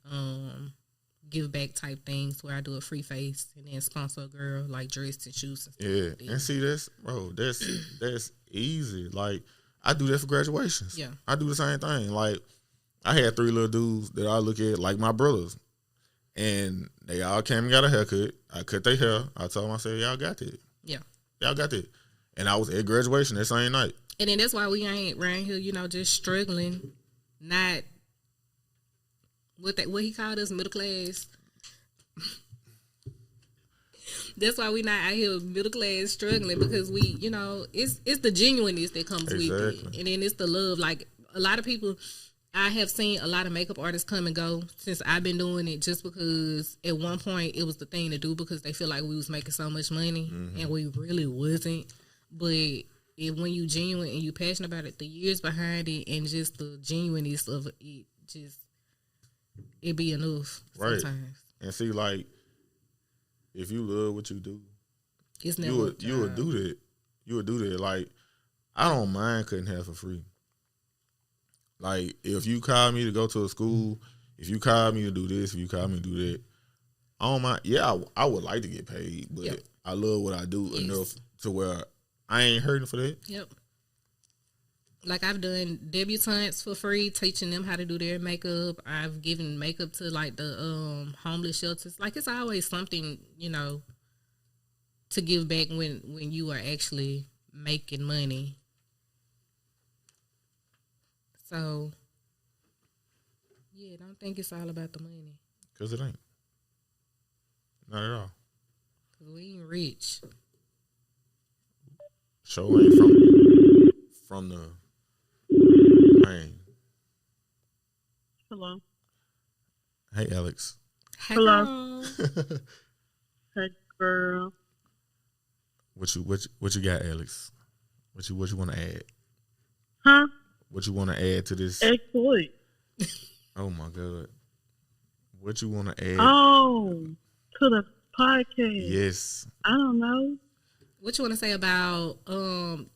B: give back type things where I do a free face and then sponsor a girl like dress and shoes and stuff.
A: Yeah,
B: like that.
A: and see that's easy. Like, I do that for graduations.
B: Yeah.
A: I do the same thing. Like, I had 3 little dudes that I look at like my brothers. And they all came and got a haircut. I cut their hair. I told them, I said, y'all got that.
B: Yeah.
A: Y'all got that. And I was at graduation that same night.
B: And then that's why we ain't around here, just struggling, not what he called us, middle class. That's why we not out here middle class struggling, because we, it's the genuineness that comes with it. And then it's the love. Like, a lot of people, I have seen a lot of makeup artists come and go since I've been doing it, just because at one point it was the thing to do because they feel like we was making so much money, and we really wasn't. But when you genuine and you passionate about it, the years behind it and just the genuineness of it, it be enough sometimes.
A: And see, like, if you love what you do,
B: it's never
A: you would do that. You would do that. Like, I don't mind cutting hair for free. Like, if you call me to go to a school, if you call me to do this, if you call me to do that, I don't mind. Yeah, I would like to get paid, but I love what I do enough to where I ain't hurting for that.
B: Yep. Like, I've done debutantes for free, teaching them how to do their makeup. I've given makeup to, like, the homeless shelters. Like, it's always something, to give back when you are actually making money. So, yeah, don't think it's all about the money.
A: Because it ain't. Not at all.
B: Because we ain't rich.
A: Show ain't from the... Man.
C: Hello.
A: Hey, Alex.
C: Hello. Hey, girl.
A: What you got, Alex? What you want to add?
C: Huh?
A: What you want to add to this?
C: Excellent.
A: Oh my God. What you want to add?
C: Oh, to the podcast.
A: Yes.
C: I don't know.
B: What you want to say about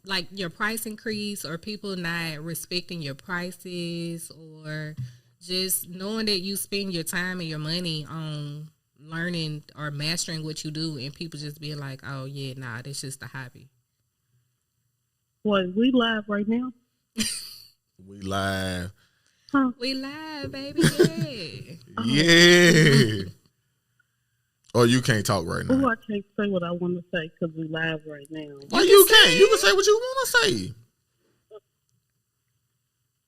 B: like your price increase, or people not respecting your prices, or just knowing that you spend your time and your money on learning or mastering what you do, and people just being like, oh yeah, nah, that's just a hobby.
C: What, we live right now?
A: We live.
B: Huh? We live, baby. Yeah.
A: Yeah. Oh, you can't talk right now.
C: Oh, I can't say what I want to say because we live right now.
A: Why you can't? You can say what you want to say.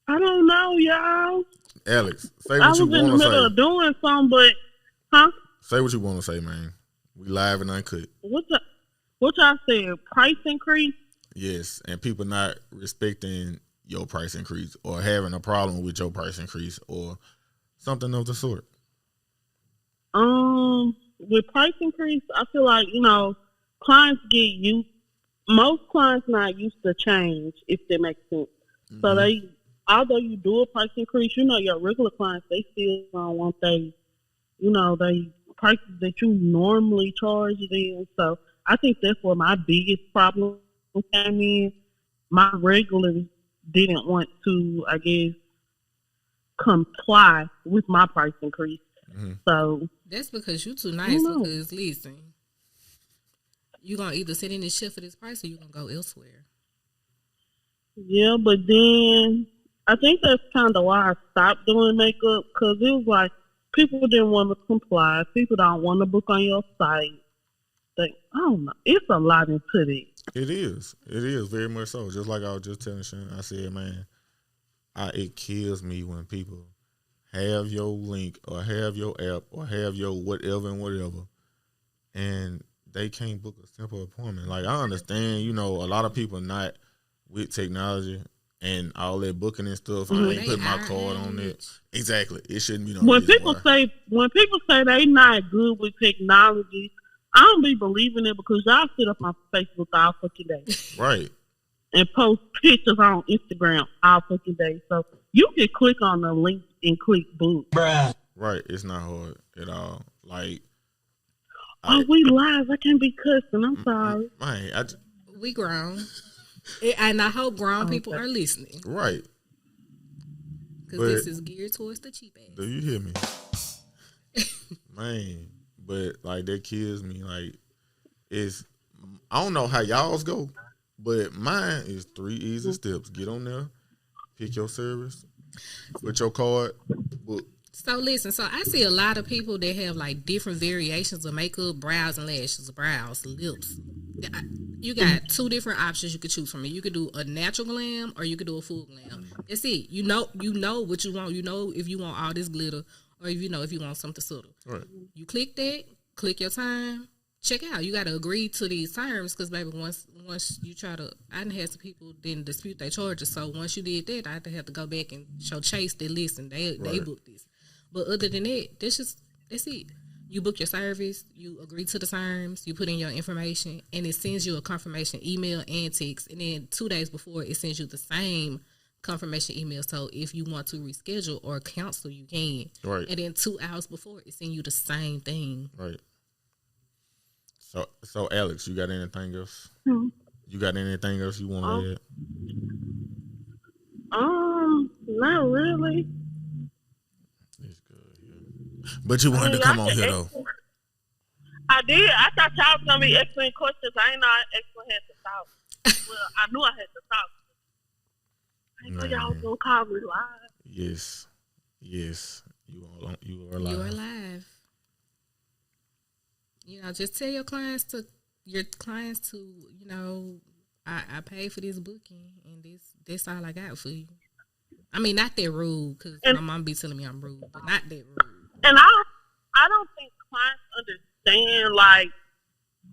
C: I don't know, y'all.
A: Alex, say what you want to say.
C: I was in the middle of doing something, but, huh?
A: Say what you want to say, man. We live and uncut.
C: What y'all said? Price increase?
A: Yes, and people not respecting your price increase, or having a problem with your price increase, or something of the sort.
C: With price increase, I feel like, clients most clients not used to change, if that makes sense. Mm-hmm. So although you do a price increase, your regular clients, they still don't want they prices that you normally charge them. So I think that's where my biggest problem came in. My regulars didn't want to, I guess, comply with my price increase. Mm-hmm. So
B: that's because you too nice. Because listen, you gonna either sit in this shift for this price, or you gonna go elsewhere.
C: Yeah, but then I think that's kind of why I stopped doing makeup, because it was like people didn't want to comply. People don't want to book on your site. I don't know. It's a lot into it.
A: It is. It is very much so. Just like I was just telling Shun, I said, man, it kills me when people have your link or have your app or have your whatever and whatever, and they can't book a simple appointment. Like, I understand, a lot of people not with technology and all that booking and stuff. Mm-hmm. I ain't putting my card on it. Exactly. It shouldn't be no
C: when people say they not good with technology, I don't be believing it, because y'all sit up on Facebook all fucking day.
A: Right.
C: And post pictures on Instagram all fucking day. So you can click on the link and click book.
A: Bruh. Right. It's not hard at all. Like,
C: we live. I can't be cussing. I'm sorry.
A: Man,
B: we grown. And I hope grown people are listening.
A: Right.
B: Because this is geared towards the cheap ass.
A: Do you hear me? Man. But, like, that kills me. Like, I don't know how y'all's go, but mine is 3 easy steps. Get on there, pick your service, put your card, book.
B: So listen, so I see a lot of people that have like different variations of makeup, brows and lashes, brows, lips. You got two different options you could choose from. You could do a natural glam or you could do a full glam. That's it. You know what you want. You know if you want all this glitter or if you want something subtle.
A: Right.
B: You click that, click your time, check out. You got to agree to these terms because, baby, once you try to, I done had some people didn't dispute their charges. So once you did that, I have to go back and show Chase that listen, they booked this. But other than that, that's it. You book your service, you agree to the terms, you put in your information, and it sends you a confirmation email and text. And then 2 days before, it sends you the same confirmation email. So if you want to reschedule or cancel, you can.
A: Right.
B: And then 2 hours before, it sends you the same thing.
A: Right. So Alex, you got anything else? You got anything else you want to add?
C: Not really.
A: It's good, yeah. But you wanted to come on here though.
C: I did. I thought y'all was gonna be asking questions. I ain't know I actually had to talk. Well, I knew I had to talk. I didn't know y'all was gonna call me live. Yes. You are live.
B: You are live. Just tell your clients to, I paid for this booking and this all I got for you. I mean, not that rude, because my mom be telling me I'm rude, but not that rude.
C: And I don't think clients understand, like,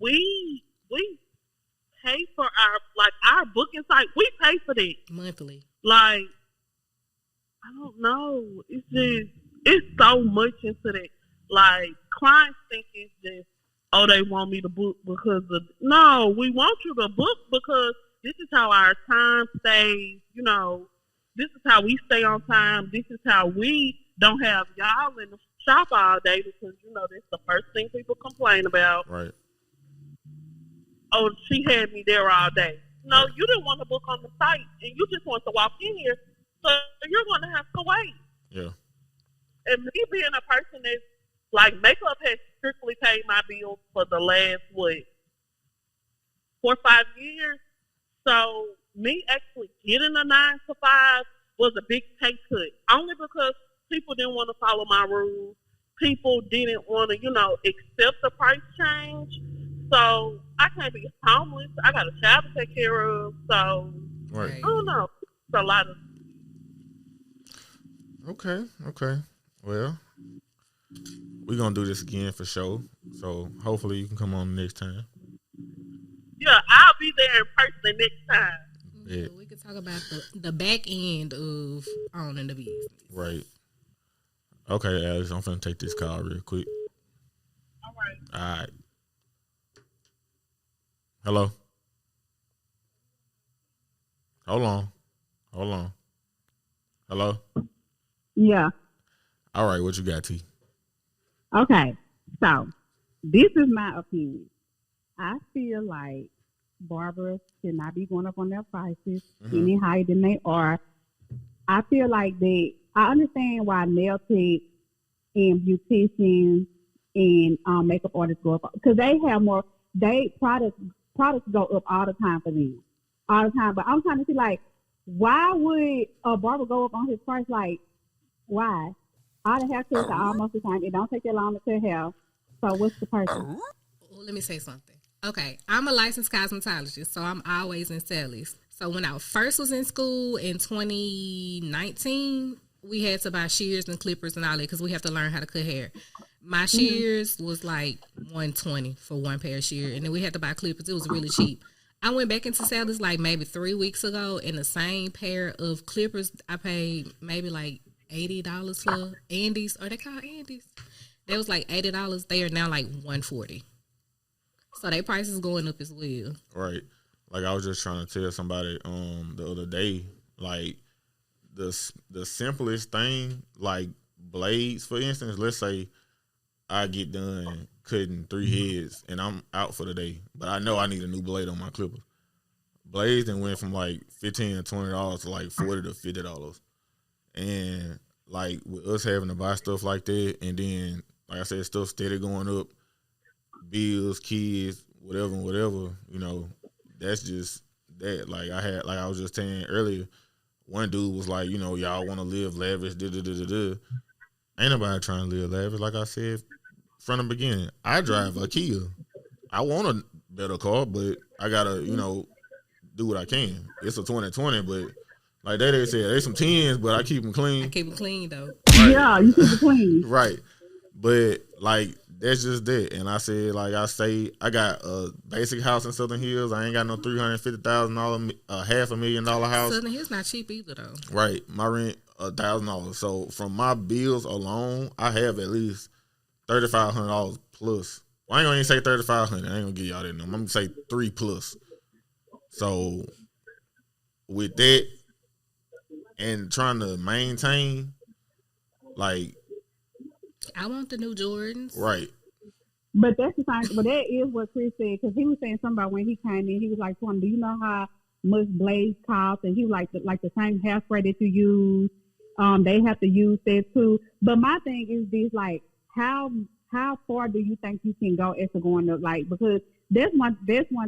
C: we pay for our booking site. We pay for that.
B: Monthly.
C: Like, I don't know. It's so much into that. Like, clients think it's just, oh, they want me to book because of... No, we want you to book because this is how our time stays, this is how we stay on time. This is how we don't have y'all in the shop all day because, that's the first thing people complain about.
A: Right.
C: Oh, she had me there all day. No, you didn't want to book on the site and you just want to walk in here. So you're going to have to wait.
A: Yeah.
C: And me being a person that's like, makeup has strictly paid my bills for the last, 4 or 5 years. So me actually getting a 9 to 5 was a big pay cut. Only because people didn't want to follow my rules. People didn't want to, accept the price change. So I can't be homeless. I got a child to take care of. So
A: right.
C: I don't know. It's a lot of.
A: Okay. Well, we're going to do this again for sure. So hopefully you can come on next time.
C: Yeah, I'll be there in person next time.
A: Yeah.
B: We can talk about the back end of owning the business.
A: Right. Okay, Alex, I'm finna take this call real quick.
C: All right.
A: All right. Hello? Hold on. Hello?
D: Yeah.
A: All right, what you got, T?
D: Okay. So, this is my opinion. I feel like barbers should not be going up on their prices any higher than they are. I feel like I understand why nail techs and beauticians and makeup artists go up because they have more. Products go up all the time for them, all the time. But I'm trying to see, like, why would a barber go up on his price? Like, why? All the haircuts are almost the time. It don't take that long to cut hair. So what's the purpose?
B: Well, let me say something. Okay, I'm a licensed cosmetologist, so I'm always in sales. So when I first was in school in 2019, we had to buy shears and clippers and all that because we have to learn how to cut hair. My shears was like $120 for one pair of shears, and then we had to buy clippers. It was really cheap. I went back into sales like maybe 3 weeks ago, and the same pair of clippers I paid maybe like $80 for Andes. Are they called Andes? They was like $80. They are now like $140. So their price is going up as well.
A: Right. Like I was just trying to tell somebody the other day, like the simplest thing, like blades, for instance. Let's say I get done cutting 3 heads and I'm out for the day, but I know I need a new blade on my clippers. Blades then went from like $15 to $20 to like $40 to $50, and like with us having to buy stuff like that, and then like I said, stuff steady going up, bills, kids, whatever. That's just that. Like I was just saying earlier, one dude was like, y'all want to live lavish, da. Ain't nobody trying to live lavish. Like I said from the beginning, I drive a Kia. I want a better car, but I gotta, do what I can. It's a 2020, but like they said, there's some 10s, but I keep them clean.
B: I keep them clean though.
A: Right.
D: Yeah, you keep it clean.
A: Right. But like that's just that. And I said, like I got a basic house in Southern Hills. I ain't got no $350,000, $500,000 house.
B: Southern Hills not cheap either though.
A: Right. My rent $1,000. So from my bills alone, I have at least $3,500 plus. Well, I ain't gonna even say $3,500. I ain't gonna give y'all that number. I'm gonna say 3 plus. So with that and trying to maintain, like,
B: I want the new Jordans.
A: Right.
D: But that's the thing. But that is what Chris said, because he was saying something about when he came in. He was like, "Tony, do you know how much blades cost?" And he was like the same hairspray that you use. They have to use that too. But my thing is this: like, how far do you think you can go after going up? Like, because that's one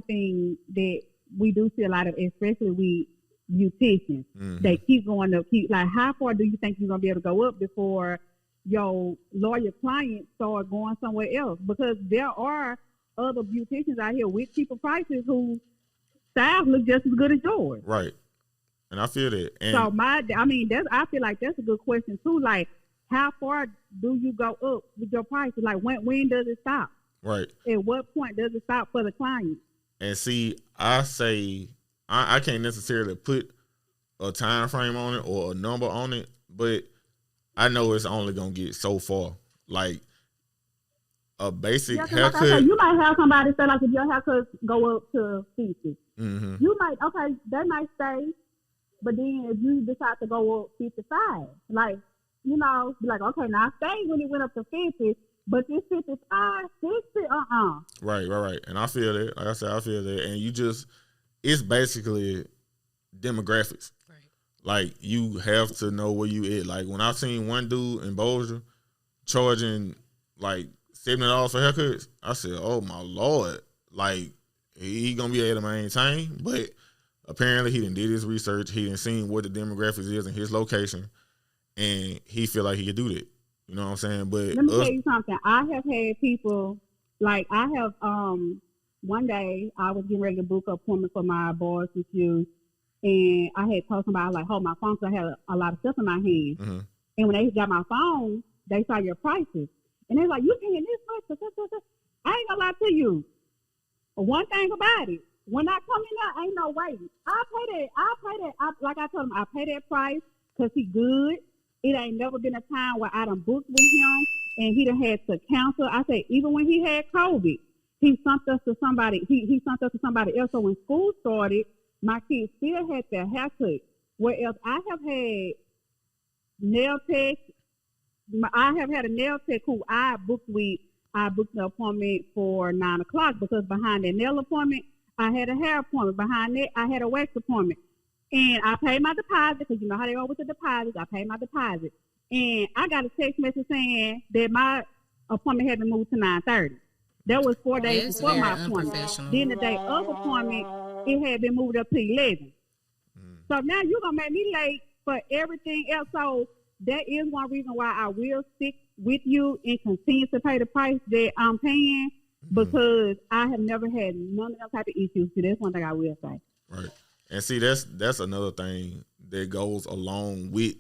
D: thing that we do see a lot of, especially with beauticians.
A: Mm-hmm.
D: They keep going up. Like, how far do you think you're gonna be able to go up before your lawyer clients start going somewhere else? Because there are other beauticians out here with cheaper prices whose styles look just as good as yours.
A: Right. And I feel that. And
D: so I feel like that's a good question too. Like, how far do you go up with your prices? Like, when does it stop?
A: Right.
D: At what point does it stop for the client?
A: And see, I say I can't necessarily put a time frame on it or a number on it, but I know it's only gonna get so far. Like a basic haircut.
D: Like I said, you might have somebody say, like, if your haircuts go up to 50,
A: mm-hmm.
D: you might, they might stay, but then if you decide to go up 55, like, be like, okay, now I stayed when it went up to 50, but this 55, 60,
A: Right. And I feel that. Like I said, I feel that. And it's basically demographics. Like, you have to know where you at. Like, when I seen one dude in Bossier charging, like, $70 for haircuts, I said, oh, my Lord. Like, he going to be able to maintain. But apparently he didn't did his research. He didn't seen what the demographics is in his location. And he feel like he could do that. You know what I'm saying? But
D: let me tell you something. I have had people, like, I have, one day I was getting ready to book an appointment for my boys with you. And I had told somebody, like, hold my phone, because I had a lot of stuff in my hand.
A: mm-hmm.
D: And when they got my phone, they saw your prices. And they're like, you paying this price? I ain't gonna lie to you. One thing about it, when I come in there, ain't no waiting. I pay that. Like I told him, I pay that price because he good. It ain't never been a time where I done booked with him and he done had to cancel. I say, even when he had COVID, he sent us to somebody. He sent us to somebody else. So when school started, my kids still had their haircut. Whereas I have had nail tech. I have had a nail tech who I booked with. I booked an appointment for 9 o'clock because behind that nail appointment, I had a hair appointment. Behind that, I had a wax appointment. And I paid my deposit because you know how they are with the deposits. I paid my deposit. And I got a text message saying that my appointment had been moved to 9:30. That was 4 days before my appointment. Then the day of appointment, it had been moved up to 11. So now you're going to make me late for everything else. So that is one reason why I will stick with you and continue to pay the price that I'm paying, because I have never had none of those type of issues. So that's one thing I will say.
A: Right. And see, that's another thing that goes along with,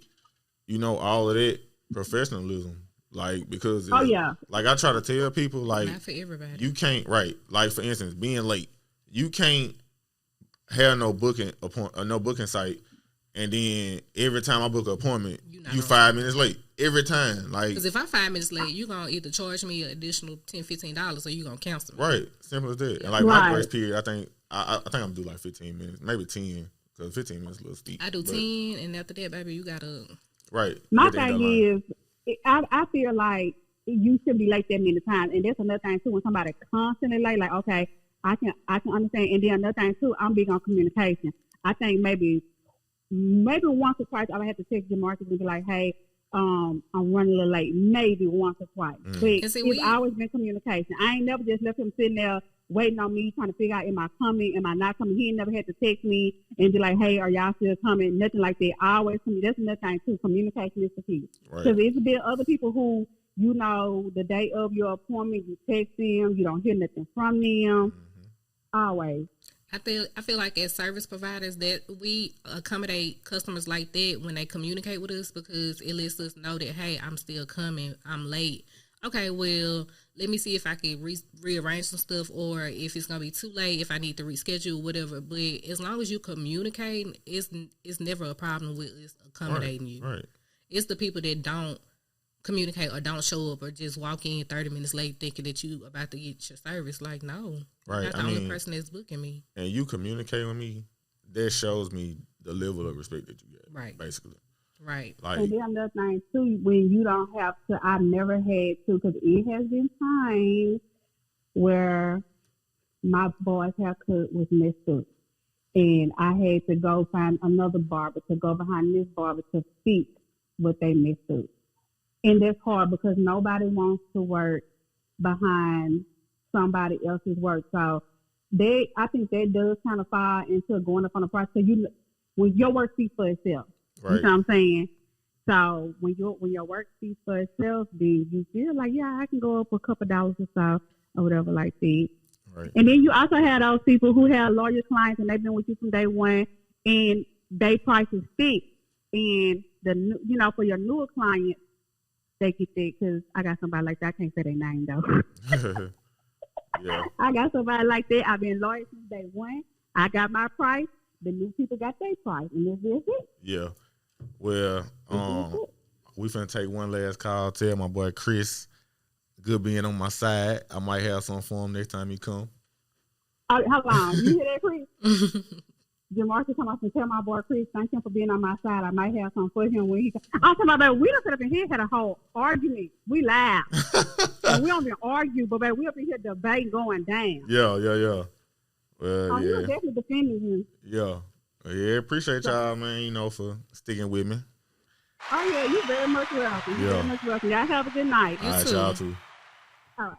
A: all of that professionalism. Like, because like I try to tell people, like,
B: not for everybody. You
A: can't, right? Like, for instance, being late, you can't have no booking site, and then every time I book an appointment, you 5 minutes late every time. Like, because
B: if I'm 5 minutes late, you gonna either charge me an additional $10-15, or you gonna cancel me.
A: Right, simple as that. And like my grace period, I think I'm gonna do like 15 minutes, maybe 10, because 15 minutes is a little steep.
B: I do 10, and after that, baby, you gotta.
A: Right.
D: My thing is, I feel like you shouldn't be late that many times, and that's another thing too. When somebody constantly late, like, okay, I can understand. And then another thing too, I'm big on communication. I think maybe once or twice I would have to text Demarcus and be like, hey, I'm running a little late. Maybe once or twice, but it's always been communication. I ain't never just left him sitting there waiting on me, trying to figure out, am I coming, am I not coming? He ain't never had to text me and be like, hey, are y'all still coming? Nothing like that. Always to me, that's another thing too. Communication is the key. Because it's been other people who, you know, the day of your appointment, you text them, you don't hear nothing from them. Always.
B: I feel like as service providers that we accommodate customers like that when they communicate with us, because it lets us know that, hey, I'm still coming, I'm late. Okay, well, let me see if I can rearrange some stuff, or if it's going to be too late, if I need to reschedule, whatever. But as long as you communicate, it's never a problem with us accommodating you.
A: Right.
B: It's the people that don't communicate or don't show up or just walk in 30 minutes late thinking that you about to get your service. Like, no.
A: Right.
B: You're not the only person that's booking me. And
A: you communicate with me, that shows me the level of respect that you get.
B: Right.
A: Basically.
B: Right.
D: Like, and then another thing too, when you don't have to, I've never had to, because it has been times where my boy's haircut was messed up, and I had to go find another barber to go behind this barber to fix what they messed up. And that's hard because nobody wants to work behind somebody else's work. So I think that does kind of fall into going up on the price. So when your work speaks for itself. Right. You know what I'm saying? So when your work speaks for itself, then you feel like, yeah, I can go up a couple dollars or so or whatever like that. Right. And then you also have those people who have loyal clients and they've been with you from day one, and they prices fixed. And for your newer clients, they get that, because I got somebody like that. I can't say their name though. Yeah. I got somebody like that. I've been loyal since day one. I got my price. The new people got their price, and that's it.
A: Yeah. Well, we finna take one last call. Tell my boy Chris, good being on my side. I might have something for him next time he come.
D: Hold on. You hear that, Chris? Jamarcus come up and tell my boy Chris, thank him for being on my side. I might have something for him when he comes. I'm talking about, we done sit up in here, had a whole argument. We laugh. And we don't even argue, but baby, we up in here debating going down.
A: Yeah. Well,
D: yeah. You're definitely defending you.
A: Yeah. Yeah, appreciate y'all, man, for sticking with me.
D: Oh, yeah, you're very much welcome. You're very much welcome. Y'all have a good night.
A: All right, y'all too.
D: All right.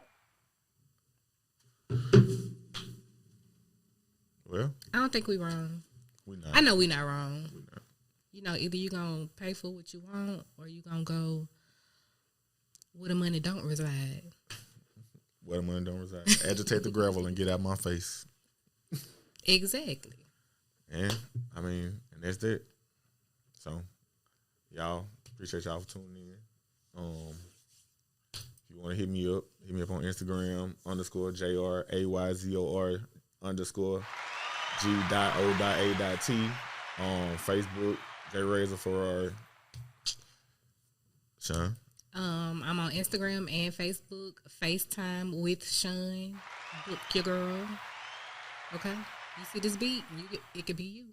A: Well,
B: I don't think we're wrong.
A: We not.
B: I know we're not wrong. We not. Either you're going to pay for what you want, or you're going to go where the money don't reside.
A: Where the money don't reside. Agitate the gravel and get out my face.
B: Exactly.
A: And that's it. So, y'all, appreciate y'all for tuning in. If you want to hit me up on Instagram _JRayzor _G.O.A.T. On Facebook, JRayzor for Shun.
B: I'm on Instagram and Facebook, Facetime with Shun. Book your girl. Okay? You see this beat? It could be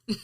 B: you.